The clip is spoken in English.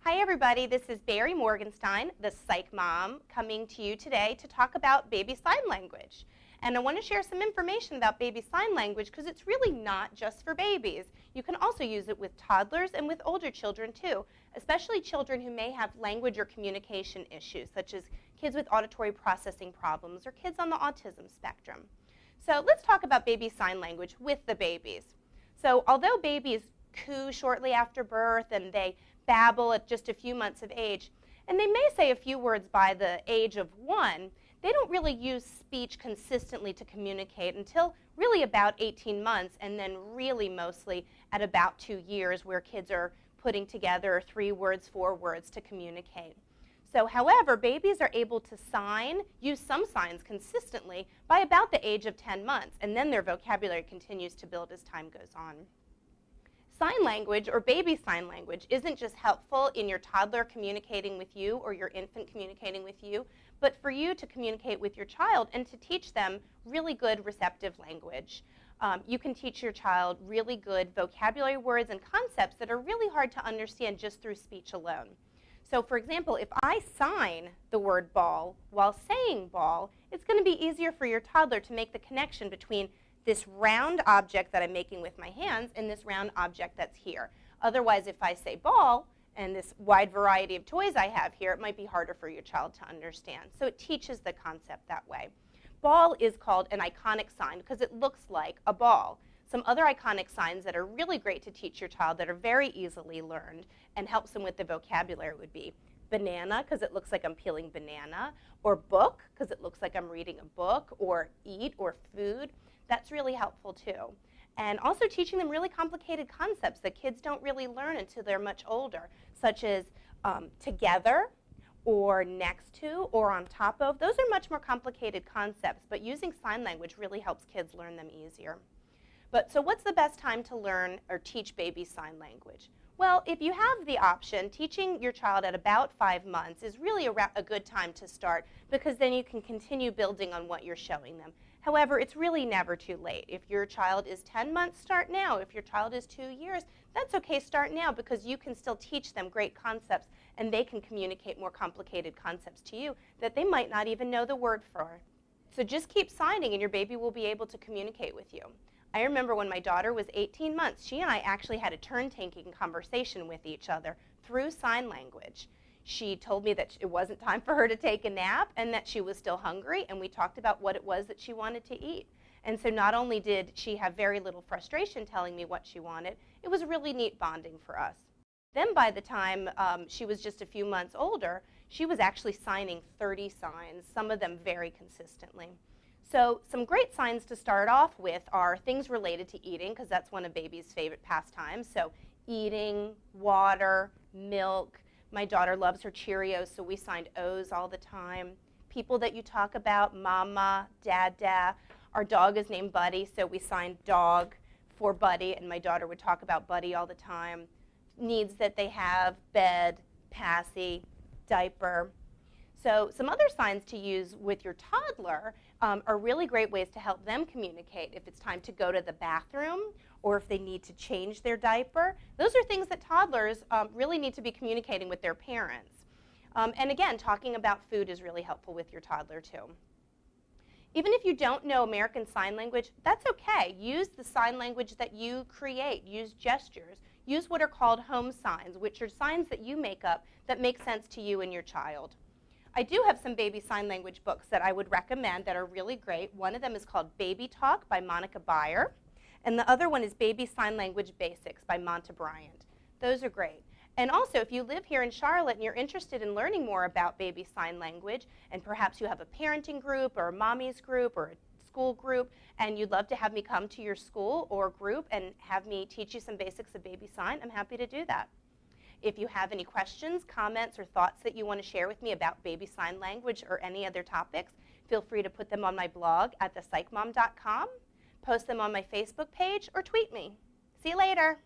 Hi everybody, this is Barrie Morganstein, the Psych Mom, coming to you today to talk about baby sign language. And I want to share some information about baby sign language because it's really not just for babies. You can also use it with toddlers and with older children too, especially children who may have language or communication issues, such as kids with auditory processing problems or kids on the autism spectrum. So let's talk about baby sign language with the babies. So although babies coo shortly after birth and they babble at just a few months of age, and they may say a few words by the age of 1, they don't really use speech consistently to communicate until really about 18 months, and then really mostly at about 2 years, where kids are putting together 3 words, 4 words to communicate. So however, babies are able to use some signs consistently by about the age of 10 months, and then their vocabulary continues to build as time goes on. Sign language, or baby sign language, isn't just helpful in your toddler communicating with you or your infant communicating with you, but for you to communicate with your child and to teach them really good receptive language. You can teach your child really good vocabulary words and concepts that are really hard to understand just through speech alone. So for example, if I sign the word ball while saying ball, it's going to be easier for your toddler to make the connection between this round object that I'm making with my hands and this round object that's here. Otherwise, if I say ball and this wide variety of toys I have here, it might be harder for your child to understand. So it teaches the concept that way. Ball is called an iconic sign because it looks like a ball. Some other iconic signs that are really great to teach your child that are very easily learned and helps them with the vocabulary would be banana, because it looks like I'm peeling banana, or book, because it looks like I'm reading a book, or eat, or food. That's really helpful too. And also teaching them really complicated concepts that kids don't really learn until they're much older, such as together, or next to, or on top of. Those are much more complicated concepts, but using sign language really helps kids learn them easier. So what's the best time to learn or teach baby sign language? Well, if you have the option, teaching your child at about 5 months is really a good time to start, because then you can continue building on what you're showing them. However, it's really never too late. If your child is 10 months, start now. If your child is 2 years, that's okay, start now, because you can still teach them great concepts and they can communicate more complicated concepts to you that they might not even know the word for. So just keep signing and your baby will be able to communicate with you. I remember when my daughter was 18 months, she and I actually had a turn-taking conversation with each other through sign language. She told me that it wasn't time for her to take a nap and that she was still hungry, and we talked about what it was that she wanted to eat. And so not only did she have very little frustration telling me what she wanted, it was really neat bonding for us. Then by the time she was just a few months older, she was actually signing 30 signs, some of them very consistently. So some great signs to start off with are things related to eating, because that's one of baby's favorite pastimes. So eating, water, milk. My daughter loves her Cheerios, so we signed O's all the time. People that you talk about, mama, dada. Our dog is named Buddy, so we signed dog for Buddy, and my daughter would talk about Buddy all the time. Needs that they have, bed, passy, diaper. So some other signs to use with your toddler are really great ways to help them communicate if it's time to go to the bathroom or if they need to change their diaper. Those are things that toddlers really need to be communicating with their parents. And again, talking about food is really helpful with your toddler too. Even if you don't know American Sign Language, that's okay. Use the sign language that you create. Use gestures. Use what are called home signs, which are signs that you make up that make sense to you and your child. I do have some baby sign language books that I would recommend that are really great. One of them is called Baby Talk by Monica Beyer, and the other one is Baby Sign Language Basics by Monta Bryant. Those are great. And also, if you live here in Charlotte and you're interested in learning more about baby sign language, and perhaps you have a parenting group or a mommy's group or a school group, and you'd love to have me come to your school or group and have me teach you some basics of baby sign, I'm happy to do that. If you have any questions, comments, or thoughts that you want to share with me about baby sign language or any other topics, feel free to put them on my blog at thepsychmom.com, post them on my Facebook page, or tweet me. See you later.